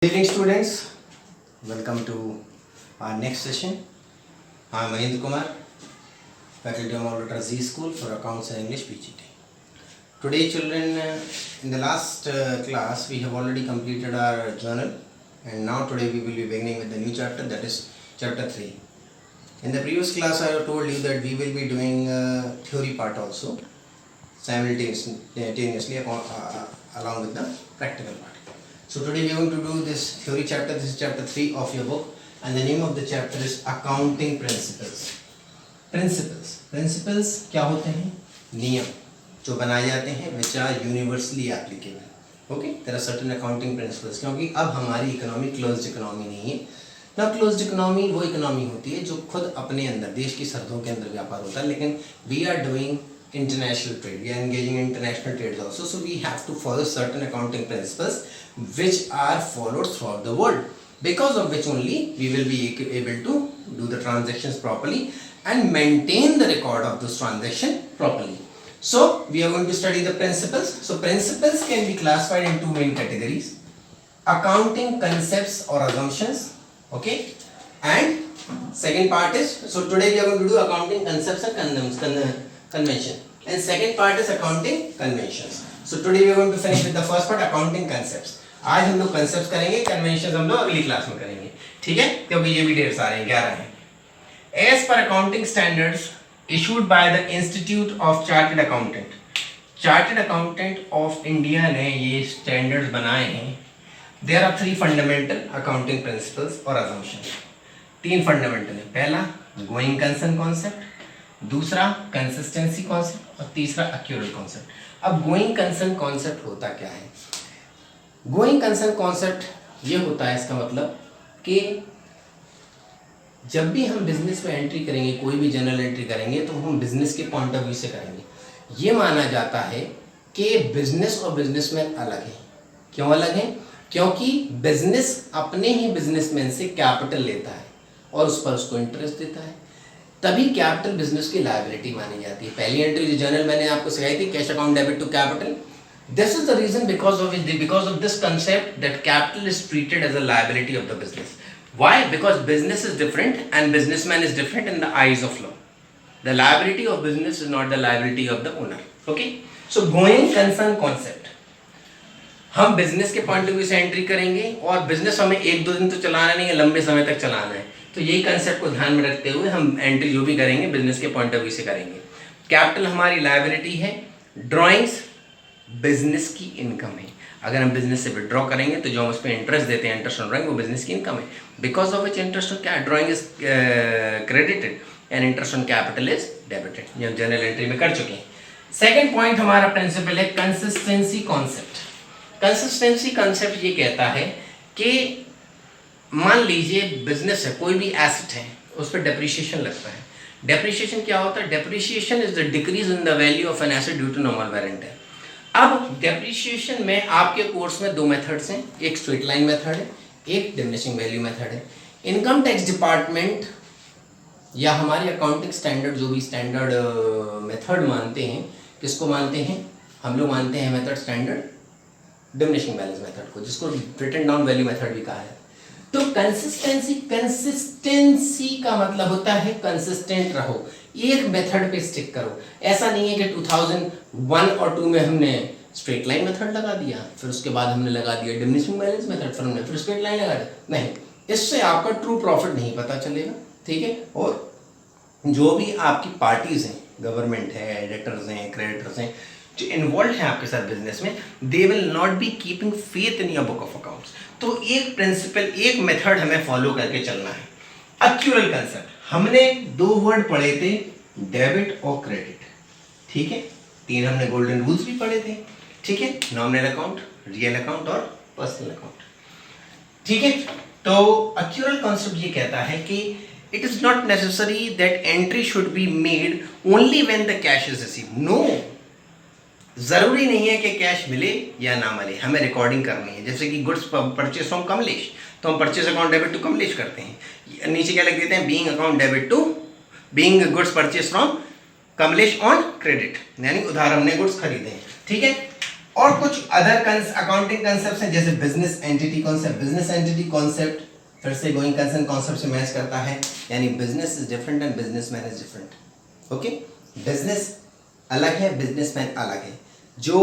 Good evening students, welcome to our next session. I am Mahendra Kumar, faculty of Mount Z School for Accounts and English PGT. Today children, in the last class we have already completed our journal and now today we will be beginning with the new chapter, that is chapter 3. In the previous class I have told you that we will be doing theory part also simultaneously along with the practical part. So today we are going to do this theory chapter. This is chapter 3 of your book and the name of the chapter is accounting principles. Principles क्या होते हैं? नियम जो बनाए जाते हैं which are universally applicable. Okay, there are certain accounting principles क्योंकि अब हमारी इकोनॉमी क्लोज्ड इकोनॉमी नहीं है ना. क्लोज्ड इकोनॉमी वो इकोनॉमी होती है जो खुद अपने अंदर देश की सरहदों के अंदर व्यापार होता है, लेकिन we are doing international trade, we are engaging in international trades also, so we have to follow certain accounting principles which are followed throughout the world, because of which only we will be able to do the transactions properly and maintain the record of those transactions properly. So we are going to study the principles. So principles can be classified in two main categories: accounting concepts or assumptions, okay, and second part is, so today we are going to do accounting concepts and convention, and second part is accounting conventions. So today we are going to finish with the first part, accounting concepts. आज हम लोग concepts करेंगे, conventions हम लोग अगली class में करेंगे, ठीक है, क्योंकि ये भी ढेर सारे हैं, 11 हैं. As per accounting standards issued by the Institute of Chartered Accountant, Chartered Accountant of India ने ये standards बनाए हैं. There are three fundamental accounting principles or assumptions. तीन fundamental है. पहला going concern concept, दूसरा कंसिस्टेंसी कॉन्सेप्ट और तीसरा एक्यूरेट कॉन्सेप्ट. अब गोइंग कंसर्न कॉन्सेप्ट होता क्या है? गोइंग कंसर्न कॉन्सेप्ट ये होता है, इसका मतलब कि जब भी हम बिजनेस में एंट्री करेंगे, कोई भी जनरल एंट्री करेंगे, तो हम बिजनेस के पॉइंट ऑफ व्यू से करेंगे. ये माना जाता है कि बिजनेस और बिजनेसमैन अलग हैं. क्यों अलग हैं? क्योंकि बिजनेस अपने ही बिजनेसमैन से कैपिटल लेता है और उस पर उसको इंटरेस्ट देता है, तभी कैपिटल बिजनेस की लायबिलिटी मानी जाती है. पहली एंट्री जो जनरल मैंने आपको सिखाई थी, cash account debit to capital. This is the reason because of this concept that capital is treated as a liability of the business. Why? Because business is different and businessman is different in the eyes of law. The liability of business is not the liability of the owner. Okay, so going concern concept, हम business के point of view से entry करेंगे और business हमें एक दो दिन तो चलाना नहीं है, लंबे समय तक चलाना है. तो यही कंसेप्ट को ध्यान में रखते हुए हम एंट्री जो भी करेंगे बिजनेस के पॉइंट ऑफ व्यू से करेंगे. कैपिटल हमारी लायबिलिटी है, ड्रॉइंग्स बिजनेस की इनकम है. अगर हम बिजनेस से विड्रॉ करेंगे तो जो हम उस पर इंटरेस्ट देते हैं, इंटरेस्ट ऑन ड्रॉइंग, वो बिजनेस की इनकम है. Because of which interest on क्या drawing is credited and interest on capital is debited. ये हम जनरल एंट्री में कर चुके हैं. सेकेंड पॉइंट हमारा प्रिंसिपल है कंसिस्टेंसी कॉन्सेप्ट. कंसिस्टेंसी कॉन्सेप्ट ये कहता है कि मान लीजिए बिजनेस है, कोई भी एसेट है, उस पर डेप्रिसिएशन लगता है. डेप्रिसिएशन क्या होता है? Depreciation is the decrease in the value of an asset due to normal wear and tear. अब डेप्रिसिएशन में आपके कोर्स में दो मेथड्स हैं, एक स्ट्रेट लाइन मेथड है, एक डिमिनिशिंग वैल्यू मेथड है. इनकम टैक्स डिपार्टमेंट या हमारे अकाउंटिंग स्टैंडर्ड जो भी स्टैंडर्ड मेथड मानते हैं, किसको मानते हैं? हम लोग मानते हैं method standard diminishing balance method को, जिसको रिटन डाउन वैल्यू मेथड भी कहा है. तो कंसिस्टेंसी का मतलब होता है कंसिस्टेंट रहो, एक मेथड पे स्टिक करो. ऐसा नहीं है कि 2001 और 2 में हमने स्ट्रेट लाइन मेथड लगा दिया, फिर उसके बाद हमने लगा दिया डिमिनिशिंग बैलेंस मेथड, फिर हमने फिर स्ट्रेट लाइन लगा दिया. नहीं, इससे आपका ट्रू प्रॉफिट नहीं पता चलेगा, ठीक है. और जो भी आपकी पार्टीज हैं, गवर्नमेंट है, डेटर्स हैं, क्रेडिटर्स हैं, जो इन्वॉल्व है आपके साथ बिजनेस में, they will not be keeping faith in your book of accounts. तो एक प्रिंसिपल, एक मेथड हमें फॉलो करके चलना है. एक्यूरल कंसेप्ट, हमने दो वर्ड पढ़े थे, डेबिट और क्रेडिट, ठीक है. तीन हमने गोल्डन रूल्स भी पढ़े थे, ठीक है, नॉमिनल अकाउंट, रियल अकाउंट और पर्सनल अकाउंट, ठीक है. तो एक्यूरल कॉन्सेप्ट ये कहता है कि it is not necessary that entry should be made only when the cash is received. No, जरूरी नहीं है कि कैश मिले या ना मिले, हमें रिकॉर्डिंग करनी है. जैसे कि गुड्स परचेज फ्रॉम कमलेश, तो हम purchase account debit to Kamlesh करते हैं, नीचे क्या लिख देते हैं? Being account debit to being goods purchase from Kamlesh on credit, यानी उधार हमने गुड्स खरीदे हैं, ठीक है. और कुछ अदर अकाउंटिंग कंसेप्ट हैं, जैसे business entity concept. Business entity concept फिर से गोइंग कंसर्न कॉन्सेप्ट से मैच करता है, यानी business is different and businessman is different. Okay, business अलग है, बिजनेसमैन अलग है। जो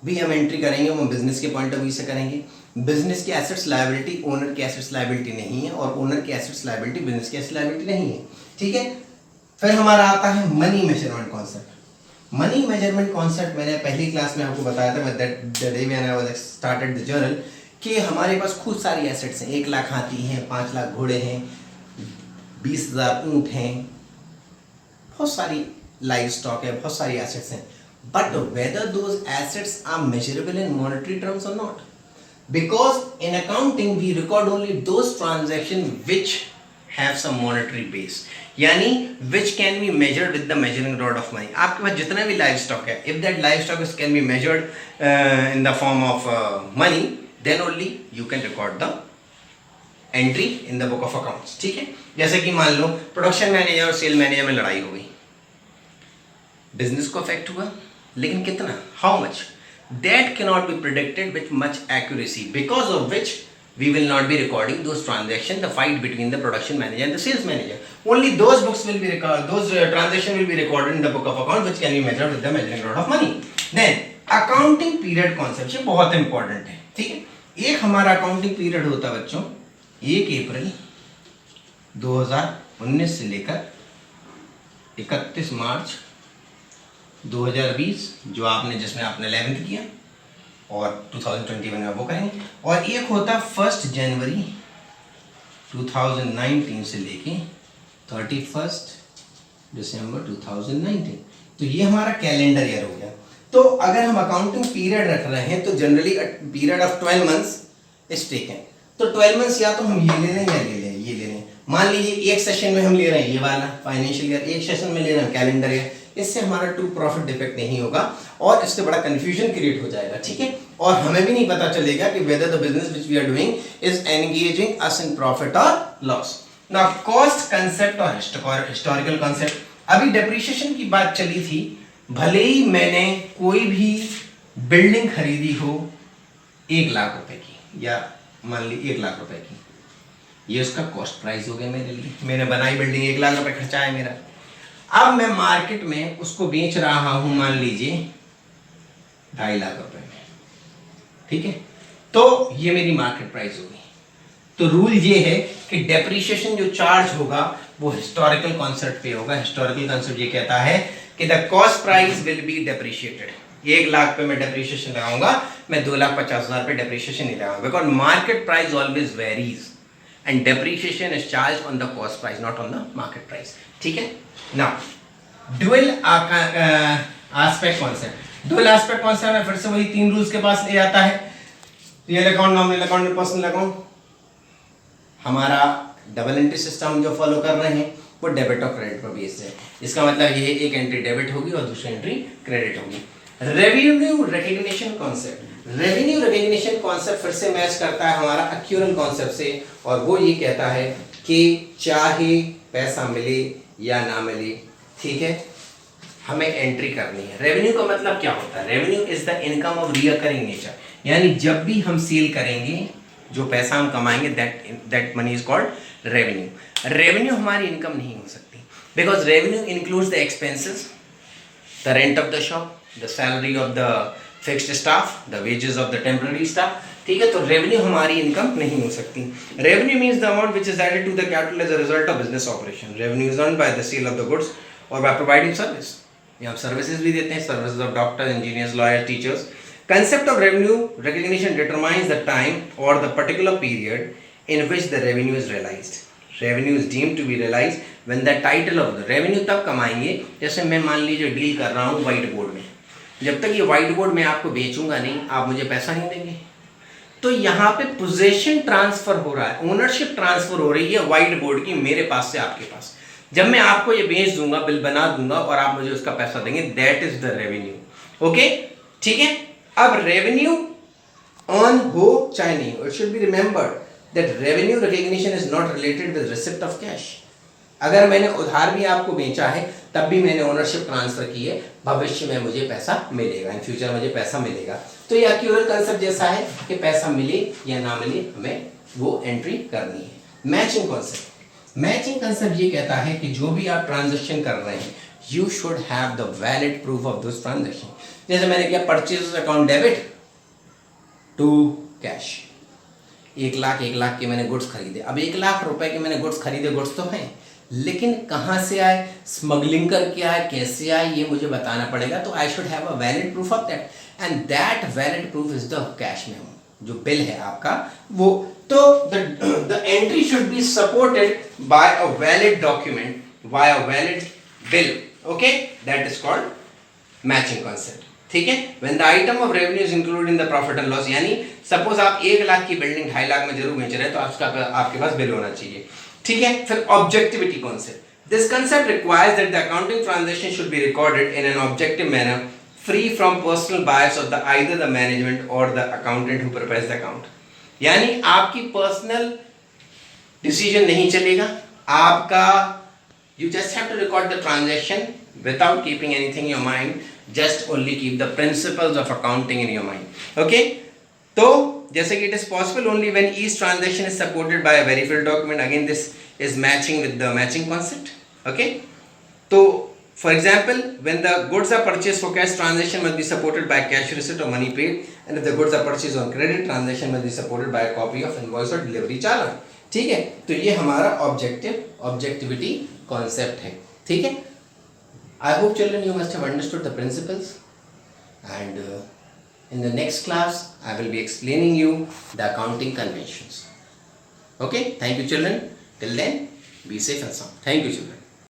भी हम एंट्री करेंगे वो बिजनेस के पॉइंट ऑफ व्यू से करेंगे। बिजनेस की एसेट्स लायबिलिटी ओनर की एसेट्स लायबिलिटी नहीं है, और ओनर की एसेट्स लायबिलिटी बिजनेस की एसेट्स लायबिलिटी नहीं है। ठीक है, फिर हमारा आता है money measurement concept. Money measurement concept मैंने पहली क्लास में आपको बताया था, the day when I was started the journal, कि हमारे पास खूब सारी एसेट्स हैं। 1 लाख हाथी हैं, 5 लाख घोड़े हैं, 20,000 ऊँट हैं, बहुत सारी लाइव स्टॉक है, बहुत सारी एसेट्स हैं। But whether those assets are measurable in monetary terms और not, because in accounting we record only those transactions which have some monetary base, यानी which can be measured with the measuring rod of money। आपके पास जितना भी live stock है, if that live stock is can be measured in the form of money, then only you can record the entry in the book of accounts। ठीक है, जैसे कि मान लो production manager और सेल मैनेजर में लड़ाई हो गई, बिजनेस को अफेक्ट हुआ, लेकिन कितना, how much, that cannot be predicted with much accuracy, because of which we will not be recording those transactions, the fight between the production manager and the sales manager. Only those books will be recorded, those transactions will be recorded in the book of account, which can be measured with the measuring rod of money। Then accounting period concept, ये बहुत important है। ठीक है, एक हमारा accounting period होता है बच्चों 1 अप्रैल 2019 से लेकर 31 मार्च 2020, जो आपने जिसमें आपने 11th किया, और 2021 में वो करेंगे। और एक होता 1 जनवरी 2019 से लेके 31 दिसंबर 2019, तो ये हमारा कैलेंडर ईयर हो गया। तो अगर हम अकाउंटिंग पीरियड रख रहे हैं तो generally period of 12 months is taken. तो 12 मंथ्स या तो हम ये ले लें या ले लें ये ले लें। मान लीजिए एक सेशन में हम ले रहे हैं ये वाला फाइनेंशियल ईयर, एक सेशन में ले रहे हैं कैलेंडर ईयर, इससे हमारा टू प्रॉफिट डिफेक्ट नहीं होगा और इससे बड़ा कंफ्यूजन क्रिएट हो जाएगा। ठीक है, और हमें भी नहीं पता चलेगा कि whether the business which we are doing is engaging us in profit और लॉस। नाउ कॉस्ट कांसेप्ट और हिस्टोरिकल कांसेप्ट, अभी डेप्रिसिएशन की बात चली थी। भले ही मैंने कोई भी बिल्डिंग खरीदी हो 1 लाख रुपए की, या मान ली 1 लाख रुपए की, ये उसका कॉस्ट प्राइस हो गया मेरे लिए। मैंने बनाई बिल्डिंग, 1 लाख रुपए खर्चा है मेरा। अब मैं मार्केट में उसको बेच रहा हूं मान लीजिए 2.5 लाख रुपए में। ठीक है, तो ये मेरी मार्केट प्राइस होगी। तो रूल ये है कि डेप्रिसिएशन जो चार्ज होगा वो हिस्टोरिकल कॉन्सेप्ट पे होगा। हिस्टोरिकल कॉन्सेप्ट ये कहता है कि the cost price will be depreciated. 1 lakh पे मैं डेप्रिसिएशन लगाऊंगा, मैं 2,50,000 पे डेप्रिसिएशन नहीं लगाऊंगा, because market price always varies and depreciation is charge on the cost price, not on the market price. ठीक है, now dual aspect concept. Dual aspect concept में फिर से वही 3 रूल्स के पास ले आता है। Real account, nominal account, personal account. हमारा डबल एंट्री सिस्टम जो फॉलो कर रहे हैं वो डेबिट और क्रेडिट पर बेस्ड है। इसका मतलब ये एक एंट्री डेबिट होगी और दूसरी एंट्री क्रेडिट होगी। Revenue recognition concept, revenue recognition concept फिर से मैच करता है हमारा अक्यूरल कॉन्सेप्ट से, और वो ये कहता है कि चाहे पैसा मिले या ना मिले, ठीक है, हमें एंट्री करनी है। रेवेन्यू का मतलब क्या होता है? Revenue is the income of recurring nature, यानी जब भी हम सेल करेंगे जो पैसा हम कमाएंगे that money is called revenue. Revenue हमारी इनकम नहीं हो सकती, because revenue includes the expenses, the rent of the shop, the salary of the fixed staff, the wages of the temporary staff. ठीक है, तो रेवेन्यू हमारी इनकम नहीं हो सकती। Revenue means the amount which is added to the capital as a result of business operation. Revenue is earned by the sale of the goods और by providing service. यहाँ services भी देते हैं, services of doctor, engineers, lawyer, teachers. Concept of revenue recognition determines the time or the particular period in which the revenue is realized. Revenue is deemed to be realized when the title of the revenue तब कमाएंगे, जैसे मैं मान लीजिए deal कर रहा हूँ white board में, जब तक ये व्हाइट बोर्ड मैं आपको बेचूंगा नहीं, आप मुझे पैसा नहीं देंगे। तो यहाँ पे पोजेशन ट्रांसफर हो रहा है, ओनरशिप ट्रांसफर हो रही है व्हाइट बोर्ड की मेरे पास से आपके पास। जब मैं आपको ये बेच दूंगा, बिल बना दूंगा और आप मुझे उसका पैसा देंगे, that is the revenue. Okay, ठीक है। अब रेवेन्यू अर्न हो चाहे नहीं हो, it should be remembered that revenue recognition is not related with receipt of cash. अगर मैंने उधार भी आपको बेचा है तब भी मैंने ओनरशिप ट्रांसफर की है, भविष्य में मुझे पैसा मिलेगा, इन फ्यूचर मुझे पैसा मिलेगा। तो ये एक्यूरेट कंसेप्ट जैसा है कि पैसा मिले या ना मिले हमें वो एंट्री करनी है। मैचिंग कॉन्सेप्ट, मैचिंग कंसेप्ट ये कहता है कि जो भी आप ट्रांजेक्शन कर रहे हैं you should have the valid proof of this transaction. जैसे मैंने किया purchase account debit to cash, 1 lakh के मैंने गुड्स खरीदे। अब 1 लाख रुपए के मैंने गुड्स खरीदे, गुड्स तो हैं, लेकिन कहाँ से आए, स्मगलिंग करके आए, कैसे आए, ये मुझे बताना पड़ेगा। तो I should have a valid proof of that, and that valid proof is the cash memo, जो बिल है आपका वो। तो the entry should be supported by a valid document, by a valid bill, okay, that is called matching concept. ठीक है, when the item of revenue is included in the profit and loss, यानी suppose आप 1 लाख की building 2.5 lakh में जरूर बेच रहे हैं तो आपके पास बिल होना चाहिए। ठीक है, फिर objectivity concept, this concept requires that the accounting transaction should be recorded in an objective manner, free from personal bias of the either the management और the accountant who prepares the account. यानी आपकी personal decision नहीं चलेगा, आपका you just have to record the transaction without keeping anything in your mind, just only keep the principles of accounting in your mind, okay। तो जैसे कि it is possible only when each transaction is supported by a verified document, again this is matching with the matching concept, okay। तो for example, when the goods are purchased for cash, transaction must be supported by cash receipt or money paid, and if the goods are purchased on credit, transaction must be supported by a copy of invoice or delivery challan। ठीक है, तो ये हमारा objectivity concept है। ठीक है, I hope children you must have understood the principles, and in the next class I will be explaining you the accounting conventions. Okay, thank you children, till then be safe and sound. Thank you children.